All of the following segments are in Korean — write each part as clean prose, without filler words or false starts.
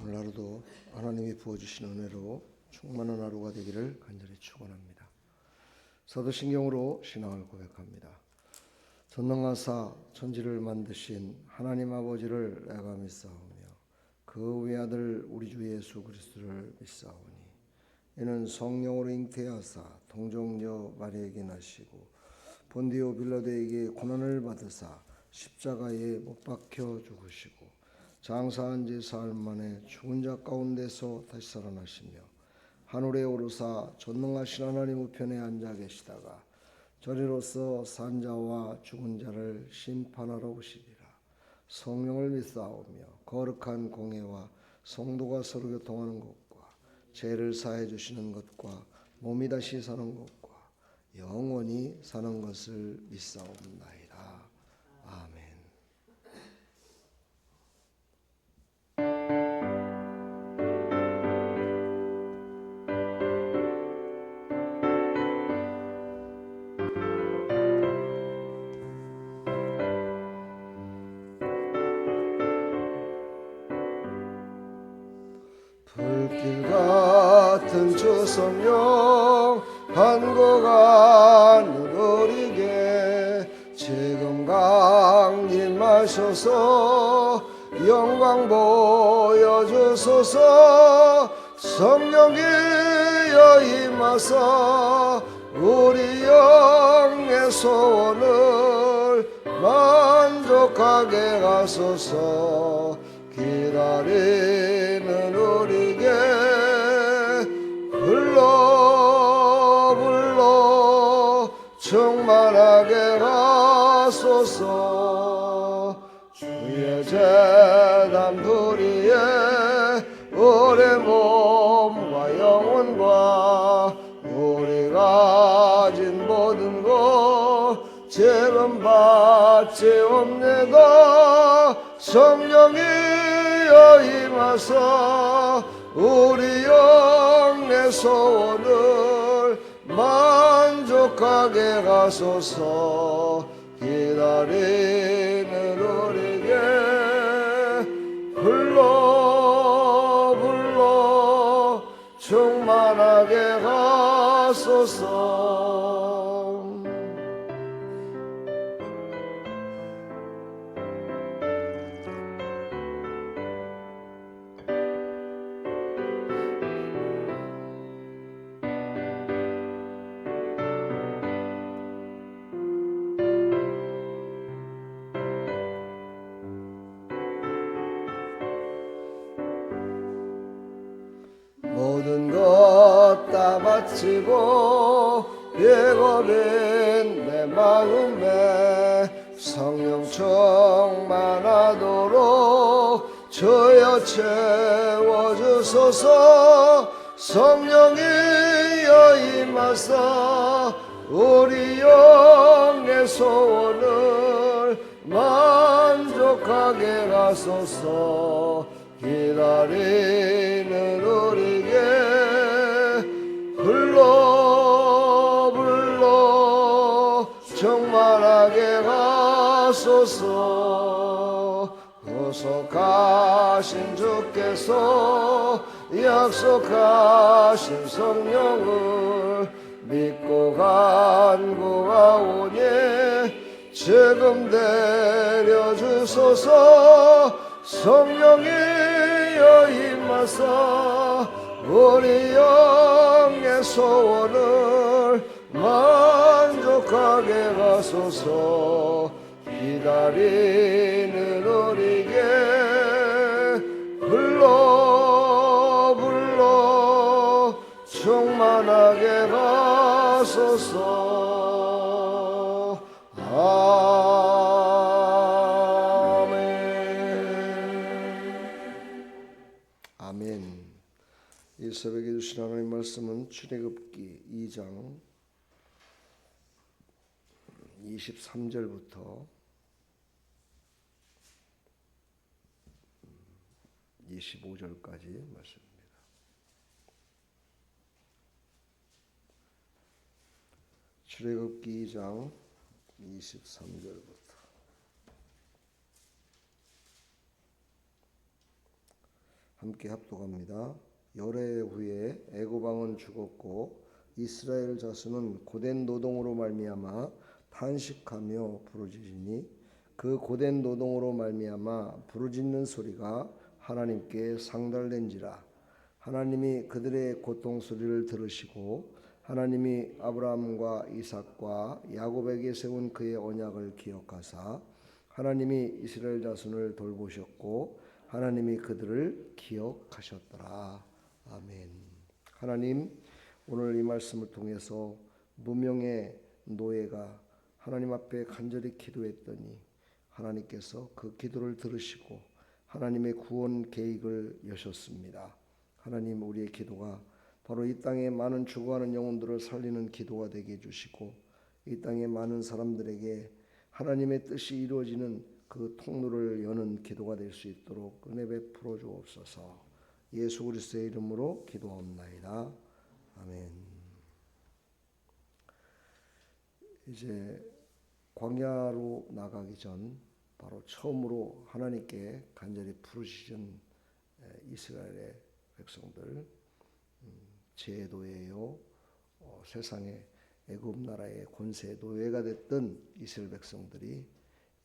오늘 하루도 하나님이 부어주신 은혜로 충만한 하루가 되기를 간절히 축원합니다. 사도신경으로 신앙을 고백합니다. 전능하사 천지를 만드신 하나님 아버지를 내가 믿사오며 그 외아들 우리 주 예수 그리스도를 믿사오니 이는 성령으로 잉태하사 동정녀 마리아에게 나시고 본디오 빌라도에게 고난을 받으사 십자가에 못 박혀 죽으시고 장사한 지 사흘 만에 죽은 자 가운데서 다시 살아나시며 하늘에 오르사 전능하신 하나님 우편에 앉아 계시다가 저리로서 산자와 죽은 자를 심판하러 오시리라. 성령을 믿사오며 거룩한 공회와 성도가 서로 교통하는 것과 죄를 사해 주시는 것과 몸이 다시 사는 것과 영원히 사는 것을 믿사옵나이다. 아멘. 불길 같은 주 성령 한고가 누리게 지금 강림하셔서 영광 보여주소서. 성령이여 임하사 우리 영의 소원을 만족하게 하소서. 기다리는 우리에게 불러 충만하게 하소서. 주의 제단 둘이에 우리 몸과 영혼과 우리 가진 모든 것 지금 받지 옵니다. 성령이여 임하사 우리 영의 소원을 만족하게 하소서. 기다리는 우리에게 불러 충만하게 하소서. 모든 것 다 바치고 예고된 내 마음에 성령 충만하도록 주여 채워주소서. 성령이여 임하사 우리 영의 소원을 만족하게 하소서. 기다리는 우리에게 불러 충만하게 하소서. 구속하신 주께서 약속하신 성령을 믿고 간구하오니 지금 내려주소서. 성령이여 임하사 우리 영의 소원을 만족하게 하소서. 기다리는 우리에게 불러 충만하게 하소서. 아멘. 이 새벽에 주신 하나님 말씀은 출애굽기 2장 23절부터 25절까지 말씀입니다. 출애굽기 2장 23절부터 함께 합독합니다. 열해 후에 애굽 왕은 죽었고 이스라엘 자손은 고된 노동으로 말미암아 탄식하며 부르짖으니 그 고된 노동으로 말미암아 부르짖는 소리가 하나님께 상달된지라. 하나님이 그들의 고통 소리를 들으시고 하나님이 아브라함과 이삭과 야곱에게 세운 그의 언약을 기억하사 하나님이 이스라엘 자손을 돌보셨고 하나님이 그들을 기억하셨더라. 아멘. 하나님, 오늘 이 말씀을 통해서 무명의 노예가 하나님 앞에 간절히 기도했더니 하나님께서 그 기도를 들으시고 하나님의 구원 계획을 여셨습니다. 하나님, 우리의 기도가 바로 이 땅에 많은 죽어가는 영혼들을 살리는 기도가 되게 해주시고 이 땅에 많은 사람들에게 하나님의 뜻이 이루어지는 그 통로를 여는 기도가 될 수 있도록 은혜 베풀어 주옵소서. 예수 그리스도의 이름으로 기도하옵나이다. 아멘. 이제 광야로 나가기 전 바로 처음으로 하나님께 간절히 부르시는 이스라엘의 백성들, 제 노예요, 세상의 애굽 나라의 권세 노예가 됐던 이스라엘 백성들이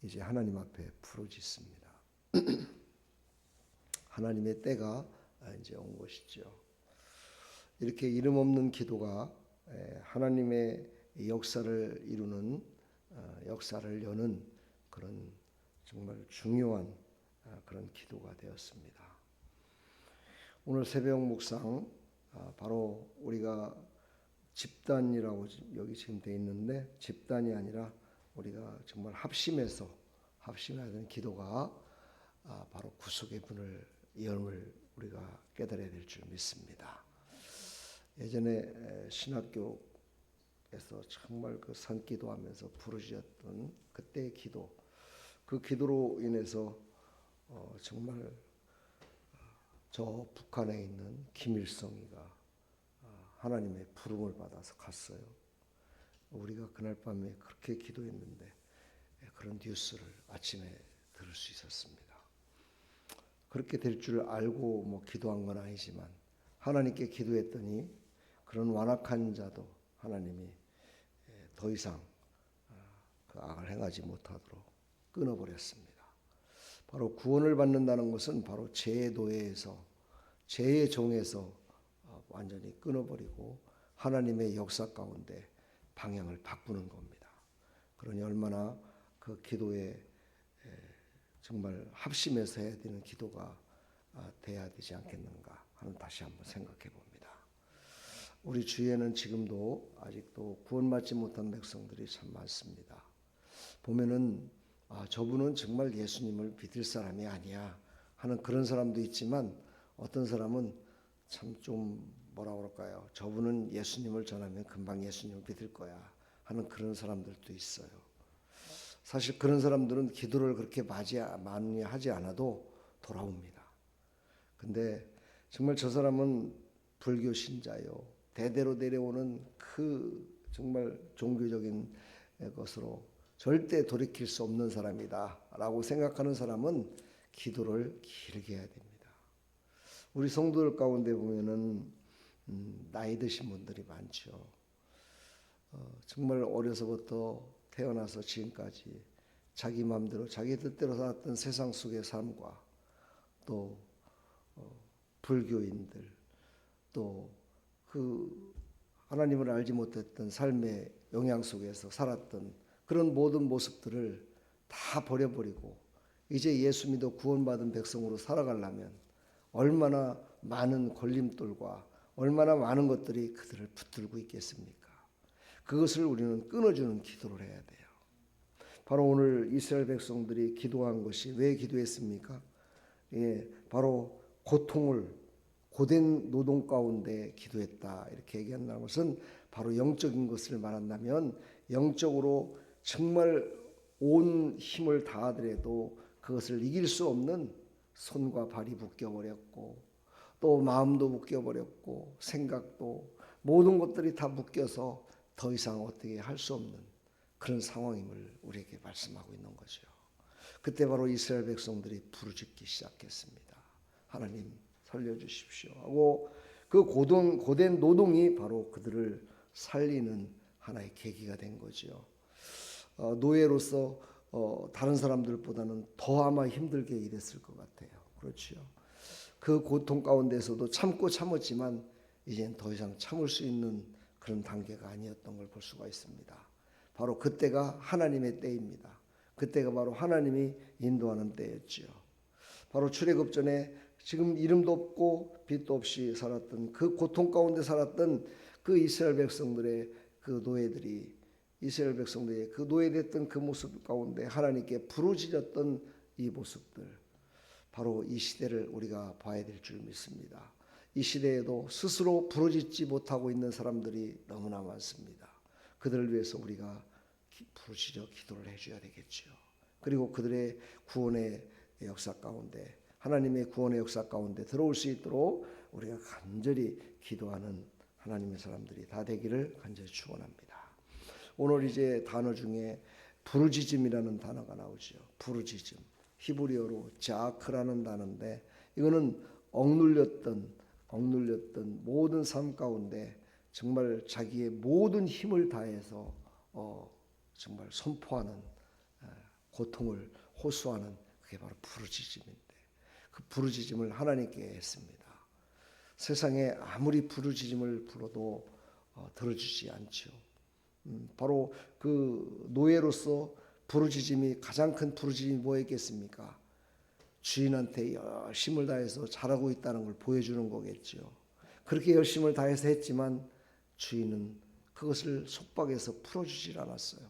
이제 하나님 앞에 부르짖습니다. 하나님의 때가 이제 온 것이죠. 이렇게 이름 없는 기도가 하나님의 역사를 이루는 역사를 여는 그런 정말 중요한 그런 기도가 되었습니다. 오늘 새벽 묵상 바로 우리가 집단이라고 여기 지금 돼 있는데 집단이 아니라 우리가 정말 합심해서 합심해야 되는 기도가 바로 구속의 문을 열음을 우리가 깨달아야 될 줄 믿습니다. 예전에 신학교에서 정말 그 산기도하면서 부르짖었던 그때의 기도, 그 기도로 인해서 정말 저 북한에 있는 김일성이가 하나님의 부름을 받아서 갔어요. 우리가 그날 밤에 그렇게 기도했는데 그런 뉴스를 아침에 들을 수 있었습니다. 그렇게 될 줄 알고 기도한 건 아니지만 하나님께 기도했더니 그런 완악한 자도 하나님이 더 이상 그 악을 행하지 못하도록 끊어버렸습니다. 바로 구원을 받는다는 것은 바로 죄의 노예에서 죄의 종에서 완전히 끊어버리고 하나님의 역사 가운데 방향을 바꾸는 겁니다. 그러니 얼마나 그 기도에 정말 합심해서 해야 되는 기도가 돼야 되지 않겠는가 하는 다시 한번 생각해 봅니다. 우리 주위에는 지금도 아직도 구원받지 못한 백성들이 참 많습니다. 보면은 저분은 정말 예수님을 믿을 사람이 아니야 하는 그런 사람도 있지만 어떤 사람은 참 좀 뭐라 그럴까요? 저분은 예수님을 전하면 금방 예수님을 믿을 거야 하는 그런 사람들도 있어요. 사실 그런 사람들은 기도를 그렇게 많이 하지 않아도 돌아옵니다. 근데 정말 저 사람은 불교 신자요. 대대로 내려오는 그 정말 종교적인 것으로 절대 돌이킬 수 없는 사람이다 라고 생각하는 사람은 기도를 길게 해야 됩니다. 우리 성도들 가운데 보면은 나이 드신 분들이 많죠. 정말 어려서부터 태어나서 지금까지 자기 마음대로 자기 뜻대로 살았던 세상 속의 삶과 또 불교인들 또 그 하나님을 알지 못했던 삶의 영향 속에서 살았던 그런 모든 모습들을 다 버려버리고 이제 예수 믿어 구원받은 백성으로 살아가려면 얼마나 많은 걸림돌과 얼마나 많은 것들이 그들을 붙들고 있겠습니까? 그것을 우리는 끊어주는 기도를 해야 돼요. 바로 오늘 이스라엘 백성들이 기도한 것이 왜 기도했습니까? 바로 고된 노동 가운데 기도했다 이렇게 얘기한다는 것은 바로 영적인 것을 말한다면 영적으로 정말 온 힘을 다하더라도 그것을 이길 수 없는 손과 발이 묶여버렸고 또 마음도 묶여버렸고 생각도 모든 것들이 다 묶여서 더 이상 어떻게 할 수 없는 그런 상황임을 우리에게 말씀하고 있는 거죠. 그때 바로 이스라엘 백성들이 부르짖기 시작했습니다. 하나님, 살려주십시오 하고 그 고된 노동이 바로 그들을 살리는 하나의 계기가 된 거죠. 노예로서 다른 사람들보다는 더 아마 힘들게 일했을 것 같아요. 그렇죠. 그 고통 가운데서도 참았지만 이젠 더 이상 참을 수 있는 그런 단계가 아니었던 걸 볼 수가 있습니다. 바로 그때가 하나님의 때입니다. 그때가 바로 하나님이 인도하는 때였지요. 바로 출애굽 전에 지금 이름도 없고 빛도 없이 살았던 그 고통 가운데 살았던 그 이스라엘 백성들의 그 노예들이 이스라엘 백성들의 그 노예됐던 그 모습 가운데 하나님께 부르짖었던 이 모습들, 바로 이 시대를 우리가 봐야 될 줄 믿습니다. 이 시대에도 스스로 부르짖지 못하고 있는 사람들이 너무나 많습니다. 그들을 위해서 우리가 부르짖어 기도를 해줘야 되겠죠. 그리고 그들의 구원의 역사 가운데, 하나님의 구원의 역사 가운데 들어올 수 있도록 우리가 간절히 기도하는 하나님의 사람들이 다 되기를 간절히 축원합니다. 오늘 이제 단어 중에 부르짖음이라는 단어가 나오죠. 부르짖음, 히브리어로 자크라는 단어인데, 이거는 억눌렸던 모든 삶 가운데 정말 자기의 모든 힘을 다해서 정말 선포하는, 고통을 호소하는, 그게 바로 부르짖음인데, 그 부르짖음을 하나님께 했습니다. 세상에 아무리 부르짖음을 불어도 들어주지 않죠. 바로 그 노예로서 부르짖음이, 가장 큰 부르짖음이 뭐였겠습니까? 주인한테 열심을 다해서 잘하고 있다는 걸 보여주는 거겠죠. 그렇게 열심을 다해서 했지만 주인은 그것을 속박해서 풀어주질 않았어요.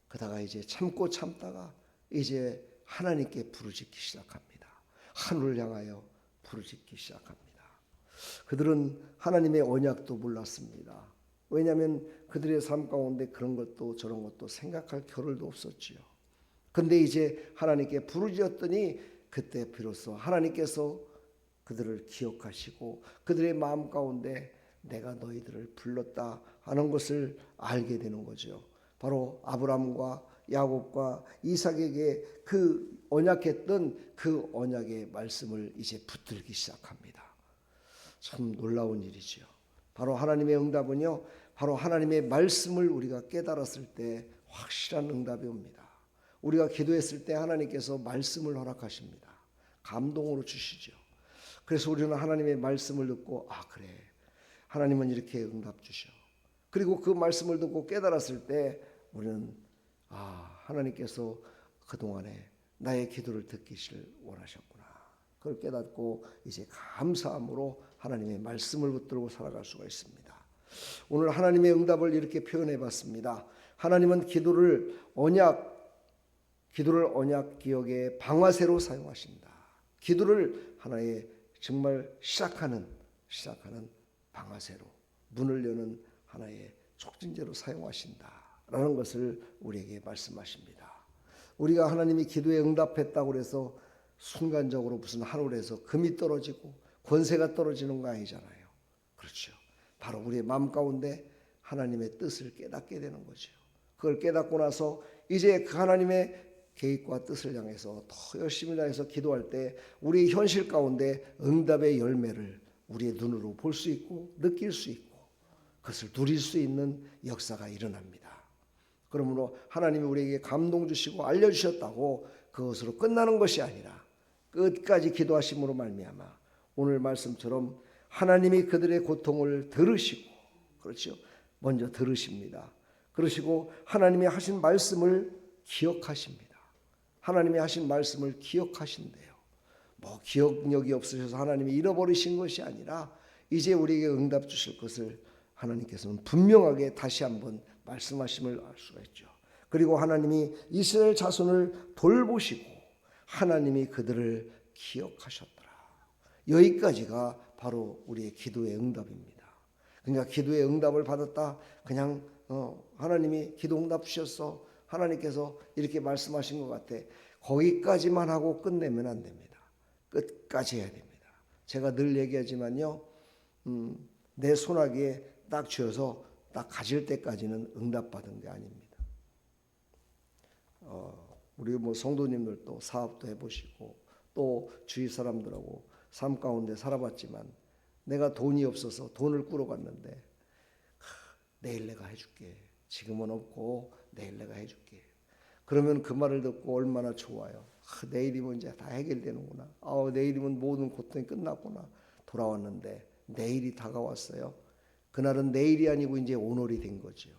그러다가 이제 참다가 이제 하나님께 부르짖기 시작합니다. 하늘을 향하여 부르짖기 시작합니다. 그들은 하나님의 언약도 몰랐습니다. 왜냐하면 그들의 삶 가운데 그런 것도 저런 것도 생각할 겨를도 없었지요. 근데 이제 하나님께 부르짖었더니 그때 비로소 하나님께서 그들을 기억하시고 그들의 마음 가운데 내가 너희들을 불렀다 하는 것을 알게 되는 거죠. 바로 아브라함과 야곱과 이삭에게 그 언약했던 그 언약의 말씀을 이제 붙들기 시작합니다. 참 놀라운 일이죠. 바로 하나님의 응답은요, 바로 하나님의 말씀을 우리가 깨달았을 때 확실한 응답이 옵니다. 우리가 기도했을 때 하나님께서 말씀을 허락하십니다. 감동으로 주시죠. 그래서 우리는 하나님의 말씀을 듣고, 아 그래, 하나님은 이렇게 응답 주셔. 그리고 그 말씀을 듣고 깨달았을 때 우리는 하나님께서 그동안에 나의 기도를 듣기를 원하셨구나. 그걸 깨닫고 이제 감사함으로 하나님의 말씀을 붙들고 살아갈 수가 있습니다. 오늘 하나님의 응답을 이렇게 표현해 봤습니다. 하나님은 기도를 언약 기억의 방아쇠로 사용하신다. 기도를 하나의 정말 시작하는 방아쇠로, 문을 여는 하나의 촉진제로 사용하신다라는 것을 우리에게 말씀하십니다. 우리가 하나님이 기도에 응답했다고 해서 순간적으로 무슨 하늘에서 금이 떨어지고 권세가 떨어지는 거 아니잖아요. 그렇죠. 바로 우리의 마음 가운데 하나님의 뜻을 깨닫게 되는 거죠. 그걸 깨닫고 나서 이제 그 하나님의 계획과 뜻을 향해서 더 열심히 다해서 기도할 때 우리의 현실 가운데 응답의 열매를 우리의 눈으로 볼 수 있고 느낄 수 있고 그것을 누릴 수 있는 역사가 일어납니다. 그러므로 하나님이 우리에게 감동 주시고 알려주셨다고 그것으로 끝나는 것이 아니라 끝까지 기도하심으로 말미암아 오늘 말씀처럼 하나님이 그들의 고통을 들으시고, 그렇죠, 먼저 들으십니다. 그러시고 하나님이 하신 말씀을 기억하십니다. 하나님이 하신 말씀을 기억하신대요. 뭐 기억력이 없으셔서 하나님이 잃어버리신 것이 아니라 이제 우리에게 응답 주실 것을 하나님께서는 분명하게 다시 한번 말씀하심을 알 수가 있죠. 그리고 하나님이 이스라엘 자손을 돌보시고 하나님이 그들을 기억하셨더라. 여기까지가 바로 우리의 기도의 응답입니다. 그러니까 기도의 응답을 받았다, 그냥 하나님이 기도 응답 주셨어, 하나님께서 이렇게 말씀하신 것 같아, 거기까지만 하고 끝내면 안 됩니다. 끝까지 해야 됩니다. 제가 늘 얘기하지만요, 내 소나기에 딱 쥐어서 딱 가질 때까지는 응답받은 게 아닙니다. 우리 뭐 성도님들도 사업도 해보시고 또 주위 사람들하고 삶 가운데 살아봤지만 내가 돈이 없어서 돈을 꾸러갔는데 내일 내가 해줄게. 지금은 없고 내일 내가 해줄게. 그러면 그 말을 듣고 얼마나 좋아요. 내일이면 이제 다 해결되는구나. 내일이면 모든 고통이 끝났구나. 돌아왔는데 내일이 다가왔어요. 그날은 내일이 아니고 이제 오늘이 된 거죠.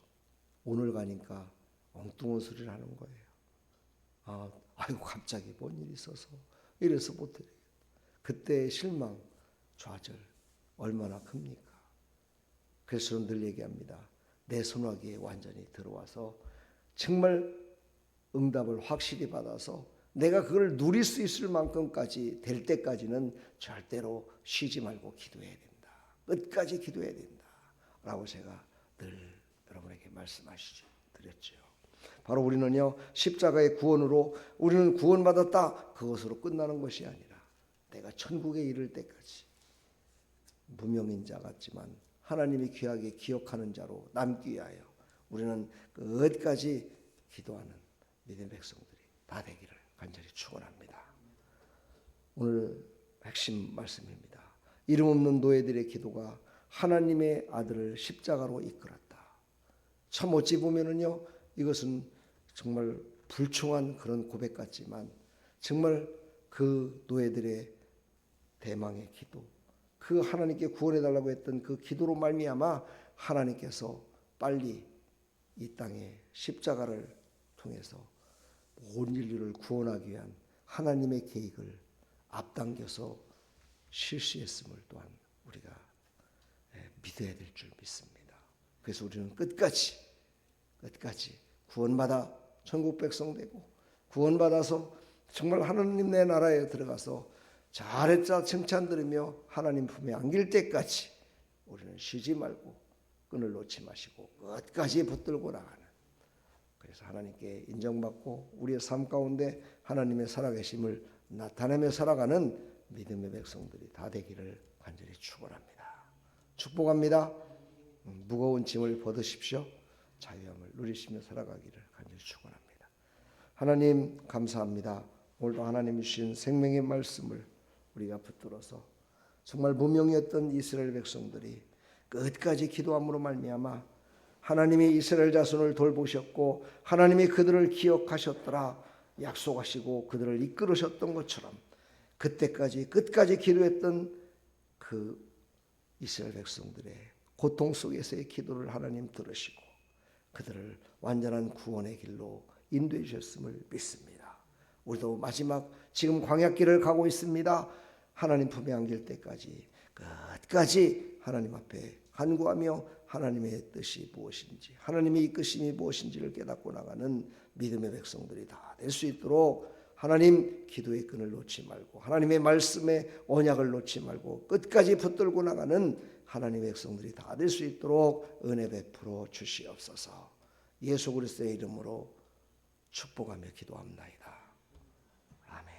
오늘 가니까 엉뚱한 소리를 하는 거예요. 아이고 갑자기 뭔 일이 있어서 이래서 못해. 그때의 실망, 좌절 얼마나 큽니까? 그래서 저는 늘 얘기합니다. 내 손아귀에 완전히 들어와서 정말 응답을 확실히 받아서 내가 그걸 누릴 수 있을 만큼까지 될 때까지는 절대로 쉬지 말고 기도해야 된다. 끝까지 기도해야 된다. 라고 제가 늘 여러분에게 말씀드렸죠. 바로 우리는요, 십자가의 구원으로 우리는 구원받았다. 그것으로 끝나는 것이 아니라 내가 천국에 이를 때까지 무명인 자 같지만 하나님이 귀하게 기억하는 자로 남기 위하여 우리는 끝까지 기도하는 믿음의 백성들이 다 되기를 간절히 축원합니다. 오늘 핵심 말씀입니다. 이름 없는 노예들의 기도가 하나님의 아들을 십자가로 이끌었다. 참 어찌 보면은요, 이것은 정말 불충한 그런 고백 같지만 정말 그 노예들의 대망의 기도, 그 하나님께 구원해 달라고 했던 그 기도로 말미암아 하나님께서 빨리 이 땅에 십자가를 통해서 온 인류를 구원하기 위한 하나님의 계획을 앞당겨서 실시했음을 또한 우리가 믿어야 될 줄 믿습니다. 그래서 우리는 끝까지 구원받아 천국 백성 되고 구원받아서 정말 하나님 내 나라에 들어가서 잘했자 칭찬 들으며 하나님 품에 안길 때까지 우리는 쉬지 말고 끈을 놓지 마시고 끝까지 붙들고 나가는, 그래서 하나님께 인정받고 우리의 삶 가운데 하나님의 살아계심을 나타내며 살아가는 믿음의 백성들이 다 되기를 간절히 축원합니다. 축복합니다. 무거운 짐을 벗으십시오. 자유함을 누리시며 살아가기를 간절히 축원합니다. 하나님 감사합니다. 오늘도 하나님이 주신 생명의 말씀을 우리가 붙들어서 정말 무명이었던 이스라엘 백성들이 끝까지 기도함으로 말미암아 하나님이 이스라엘 자손을 돌보셨고 하나님이 그들을 기억하셨더라 약속하시고 그들을 이끌으셨던 것처럼 그때까지 끝까지 기도했던 그 이스라엘 백성들의 고통 속에서의 기도를 하나님 들으시고 그들을 완전한 구원의 길로 인도해 주셨음을 믿습니다. 우리도 마지막 지금 광야길을 가고 있습니다. 하나님 품에 안길 때까지 끝까지 하나님 앞에 간구하며 하나님의 뜻이 무엇인지 하나님의 이끄심이 무엇인지를 깨닫고 나가는 믿음의 백성들이 다 될 수 있도록 하나님 기도의 끈을 놓지 말고 하나님의 말씀의 언약을 놓지 말고 끝까지 붙들고 나가는 하나님의 백성들이 다 될 수 있도록 은혜 베풀어 주시옵소서. 예수 그리스도의 이름으로 축복하며 기도합나이다. 아멘.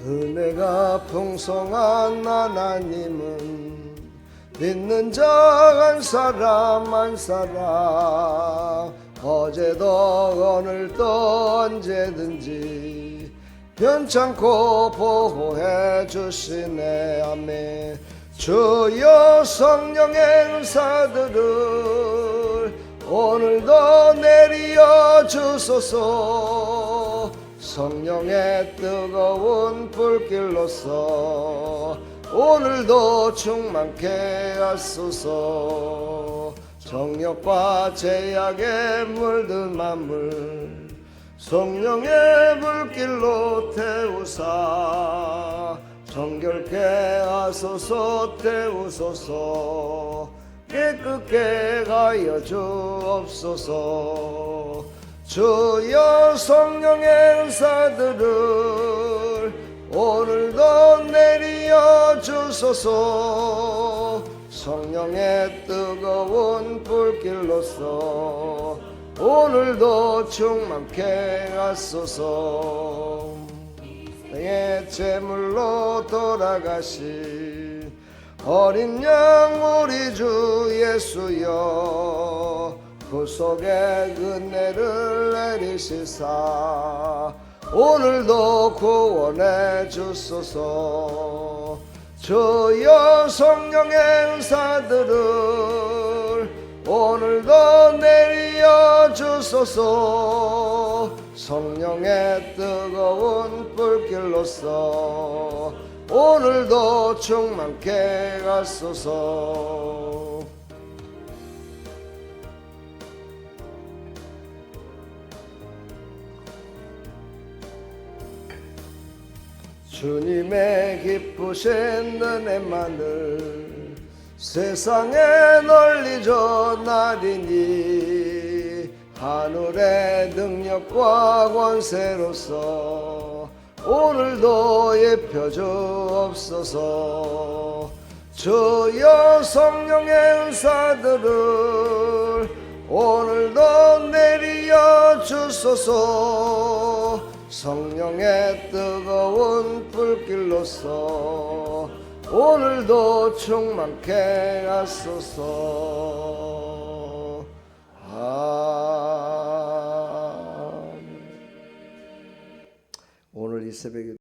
은혜가 풍성한 하나님은 믿는 자 한 사람 한 사람 어제도 오늘도 언제든지 변찮고 보호해 주시네. 아멘. 주여 성령의 은사들을 오늘도 내려 주소서. 성령의 뜨거운 불길로서 오늘도 충만케 하소서. 정욕과 제약에 물든 만물 성령의 불길로 태우사 정결케 하소서. 태우소서. 깨끗게 하여 주옵소서. 주여 성령의 은사들을 오늘도 내려 주소서. 성령의 뜨거운 불길로서 오늘도 충만케 하소서. 내 제물로 돌아가신 어린 양 우리 주 예수여 구속의 은혜를 내리시사 오늘도 구원해 주소서. 주여 성령의 은사들을 오늘도 내려 주소서. 성령의 뜨거운 불길로서 오늘도 충만케 하소서. 주님의 기쁘신 은혜만을 세상에 널리 전하리니 하늘의 능력과 권세로서 오늘도 입혀 주옵소서. 주여 성령의 은사들을 오늘도 내려 주소서. 성령의 뜨거운 불길로서 오늘도 충만케 하소서. 아멘. 오늘 이 새벽에